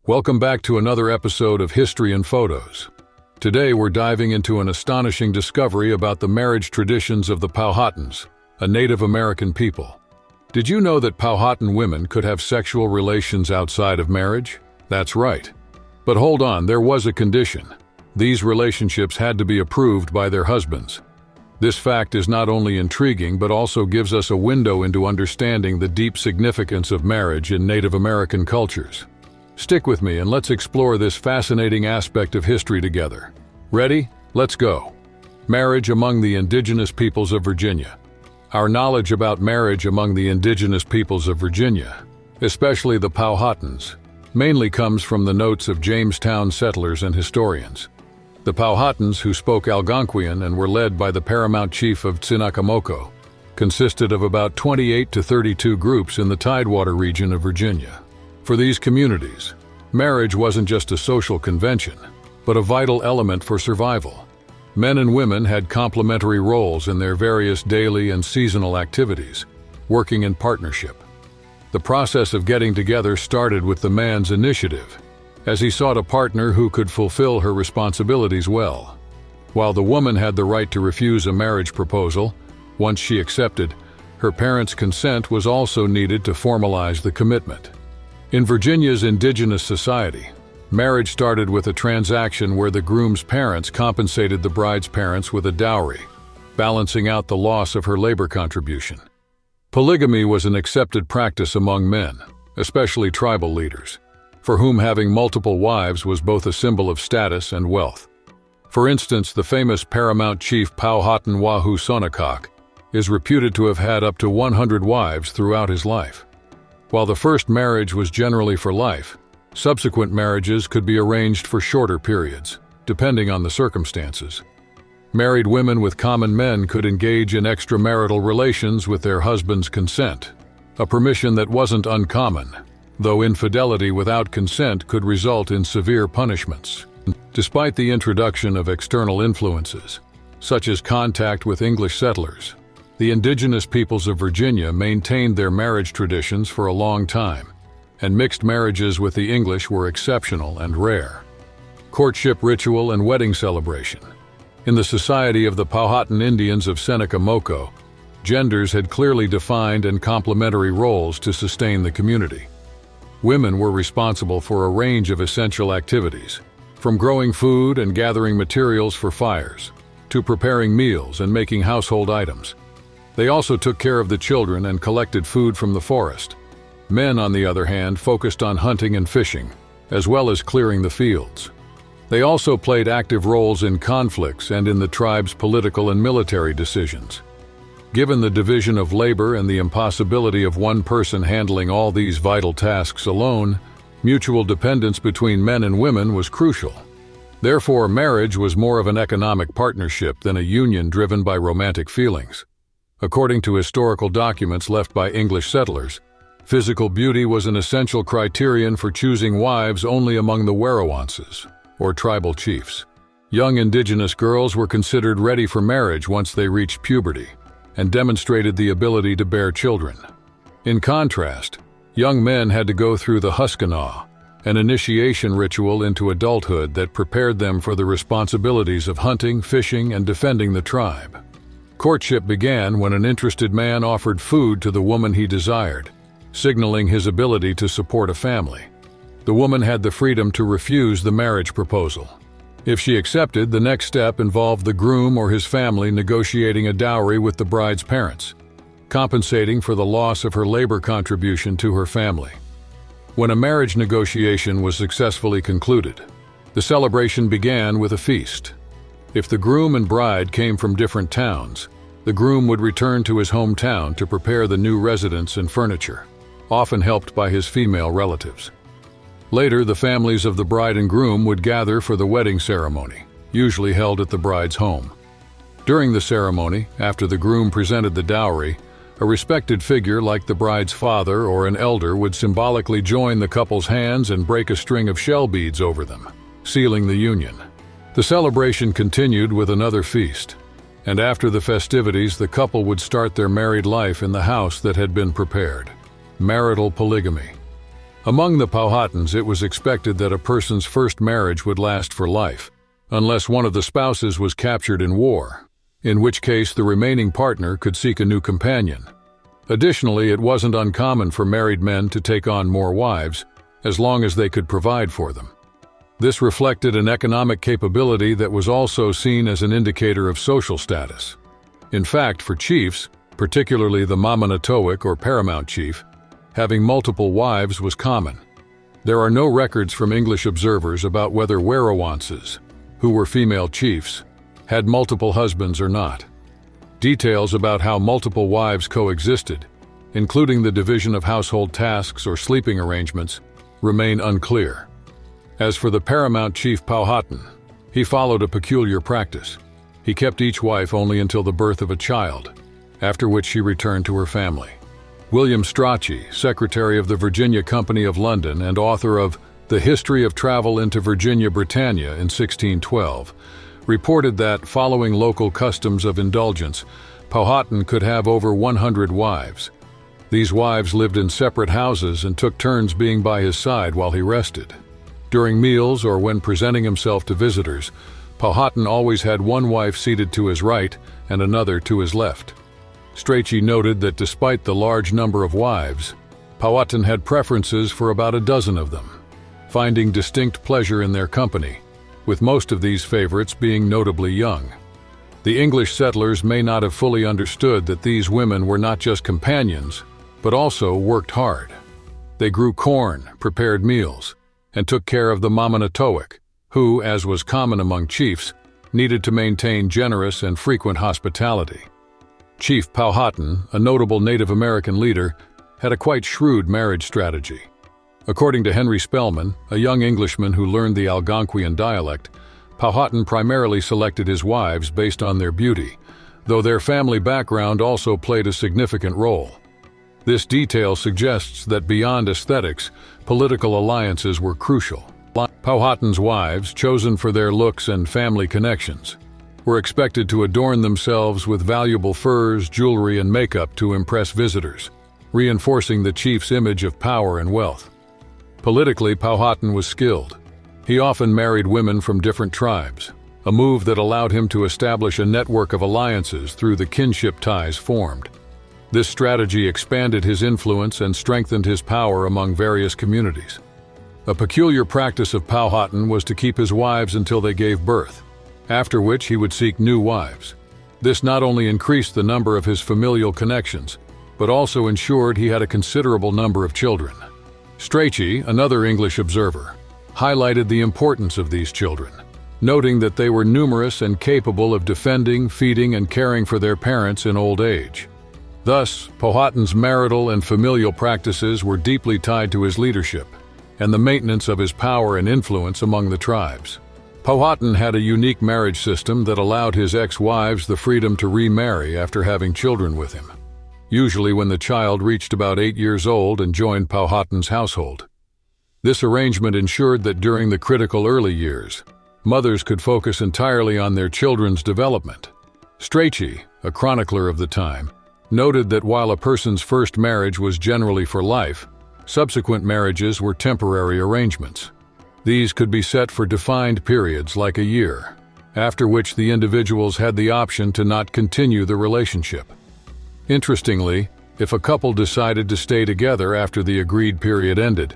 Welcome back to another episode of History and Photos. Today we're diving into an astonishing discovery about the marriage traditions of the Powhatans, a Native American people. Did you know that Powhatan women could have sexual relations outside of marriage? That's right. But hold on, there was a condition. These relationships had to be approved by their husbands. This fact is not only intriguing but also gives us a window into understanding the deep significance of marriage in Native American cultures. Stick with me and let's explore this fascinating aspect of history together. Ready? Let's go. Marriage among the indigenous peoples of Virginia. Our knowledge about marriage among the indigenous peoples of Virginia, especially the Powhatans, mainly comes from the notes of Jamestown settlers and historians. The Powhatans, who spoke Algonquian and were led by the paramount chief of Tsinakamoco, consisted of about 28 to 32 groups in the Tidewater region of Virginia. For these communities, marriage wasn't just a social convention, but a vital element for survival. Men and women had complementary roles in their various daily and seasonal activities, working in partnership. The process of getting together started with the man's initiative, as he sought a partner who could fulfill her responsibilities well. While the woman had the right to refuse a marriage proposal, once she accepted, her parents' consent was also needed to formalize the commitment. In Virginia's indigenous society, marriage started with a transaction where the groom's parents compensated the bride's parents with a dowry, balancing out the loss of her labor contribution. Polygamy was an accepted practice among men, especially tribal leaders, for whom having multiple wives was both a symbol of status and wealth. For instance, the famous paramount chief Powhatan Wahoo Sonnecock is reputed to have had up to 100 wives throughout his life. While the first marriage was generally for life, subsequent marriages could be arranged for shorter periods, depending on the circumstances. Married women with common men could engage in extramarital relations with their husband's consent, a permission that wasn't uncommon, though infidelity without consent could result in severe punishments. Despite the introduction of external influences, such as contact with English settlers, the indigenous peoples of Virginia maintained their marriage traditions for a long time, and mixed marriages with the English were exceptional and rare. Courtship ritual and wedding celebration. In the society of the Powhatan Indians of Seneca-Moco, genders had clearly defined and complementary roles to sustain the community. Women were responsible for a range of essential activities, from growing food and gathering materials for fires, to preparing meals and making household items. They also took care of the children and collected food from the forest. Men, on the other hand, focused on hunting and fishing, as well as clearing the fields. They also played active roles in conflicts and in the tribe's political and military decisions. Given the division of labor and the impossibility of one person handling all these vital tasks alone, mutual dependence between men and women was crucial. Therefore, marriage was more of an economic partnership than a union driven by romantic feelings. According to historical documents left by English settlers, physical beauty was an essential criterion for choosing wives only among the Werowonces, or tribal chiefs. Young indigenous girls were considered ready for marriage once they reached puberty, and demonstrated the ability to bear children. In contrast, young men had to go through the Huskanaw, an initiation ritual into adulthood that prepared them for the responsibilities of hunting, fishing, and defending the tribe. Courtship began when an interested man offered food to the woman he desired, signaling his ability to support a family. The woman had the freedom to refuse the marriage proposal. If she accepted, the next step involved the groom or his family negotiating a dowry with the bride's parents, compensating for the loss of her labor contribution to her family. When a marriage negotiation was successfully concluded, the celebration began with a feast. If the groom and bride came from different towns, the groom would return to his hometown to prepare the new residence and furniture, often helped by his female relatives. Later, the families of the bride and groom would gather for the wedding ceremony, usually held at the bride's home. During the ceremony, after the groom presented the dowry, a respected figure like the bride's father or an elder would symbolically join the couple's hands and break a string of shell beads over them, sealing the union. The celebration continued with another feast, and after the festivities, the couple would start their married life in the house that had been prepared. Marital polygamy. Among the Powhatans, it was expected that a person's first marriage would last for life, unless one of the spouses was captured in war, in which case the remaining partner could seek a new companion. Additionally, it wasn't uncommon for married men to take on more wives, as long as they could provide for them. This reflected an economic capability that was also seen as an indicator of social status. In fact, for chiefs, particularly the Mamanatowic or paramount chief, having multiple wives was common. There are no records from English observers about whether Werowonces, who were female chiefs, had multiple husbands or not. Details about how multiple wives coexisted, including the division of household tasks or sleeping arrangements, remain unclear. As for the paramount chief Powhatan, he followed a peculiar practice. He kept each wife only until the birth of a child, after which she returned to her family. William Strachey, secretary of the Virginia Company of London and author of The History of Travel into Virginia Britannia in 1612, reported that, following local customs of indulgence, Powhatan could have over 100 wives. These wives lived in separate houses and took turns being by his side while he rested. During meals or when presenting himself to visitors, Powhatan always had one wife seated to his right and another to his left. Strachey noted that despite the large number of wives, Powhatan had preferences for about a dozen of them, finding distinct pleasure in their company, with most of these favorites being notably young. The English settlers may not have fully understood that these women were not just companions, but also worked hard. They grew corn, prepared meals, and took care of the Mamanatowic, who, as was common among chiefs, needed to maintain generous and frequent hospitality. Chief Powhatan, a notable Native American leader, had a quite shrewd marriage strategy. According to Henry Spellman, a young Englishman who learned the Algonquian dialect, Powhatan primarily selected his wives based on their beauty, though their family background also played a significant role. This detail suggests that beyond aesthetics, political alliances were crucial. Powhatan's wives, chosen for their looks and family connections, were expected to adorn themselves with valuable furs, jewelry, and makeup to impress visitors, reinforcing the chief's image of power and wealth. Politically, Powhatan was skilled. He often married women from different tribes, a move that allowed him to establish a network of alliances through the kinship ties formed. This strategy expanded his influence and strengthened his power among various communities. A peculiar practice of Powhatan was to keep his wives until they gave birth, after which he would seek new wives. This not only increased the number of his familial connections, but also ensured he had a considerable number of children. Strachey, another English observer, highlighted the importance of these children, noting that they were numerous and capable of defending, feeding, and caring for their parents in old age. Thus, Powhatan's marital and familial practices were deeply tied to his leadership and the maintenance of his power and influence among the tribes. Powhatan had a unique marriage system that allowed his ex-wives the freedom to remarry after having children with him, usually when the child reached about 8 years old and joined Powhatan's household. This arrangement ensured that during the critical early years, mothers could focus entirely on their children's development. Strachey, a chronicler of the time, noted that while a person's first marriage was generally for life, subsequent marriages were temporary arrangements. These could be set for defined periods like a year, after which the individuals had the option to not continue the relationship. Interestingly, if a couple decided to stay together after the agreed period ended,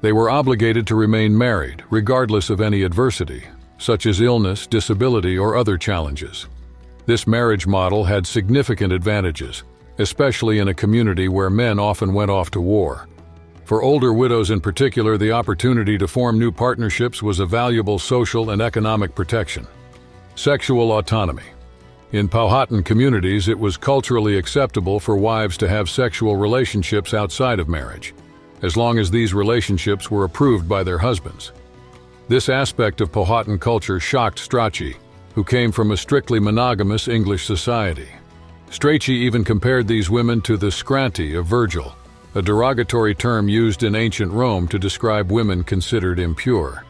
they were obligated to remain married regardless of any adversity, such as illness, disability, or other challenges. This marriage model had significant advantages, especially in a community where men often went off to war. For older widows in particular, the opportunity to form new partnerships was a valuable social and economic protection. Sexual autonomy. In Powhatan communities, it was culturally acceptable for wives to have sexual relationships outside of marriage, as long as these relationships were approved by their husbands. This aspect of Powhatan culture shocked Strachey, who came from a strictly monogamous English society. Strachey even compared these women to the scranti of Virgil, a derogatory term used in ancient Rome to describe women considered impure.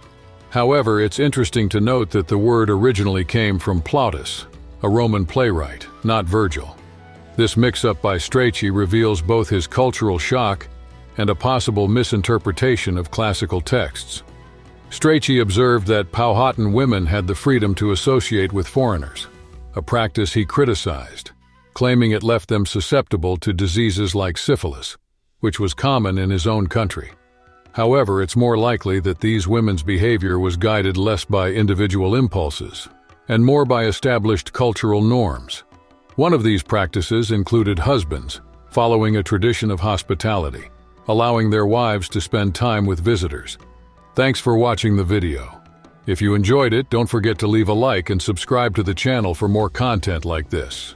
However, it's interesting to note that the word originally came from Plautus, a Roman playwright, not Virgil. This mix-up by Strachey reveals both his cultural shock and a possible misinterpretation of classical texts. Strachey observed that Powhatan women had the freedom to associate with foreigners, a practice he criticized, claiming it left them susceptible to diseases like syphilis, which was common in his own country. However, it's more likely that these women's behavior was guided less by individual impulses and more by established cultural norms. One of these practices included husbands following a tradition of hospitality, allowing their wives to spend time with visitors. Thanks for watching the video. If you enjoyed it, don't forget to leave a like and subscribe to the channel for more content like this.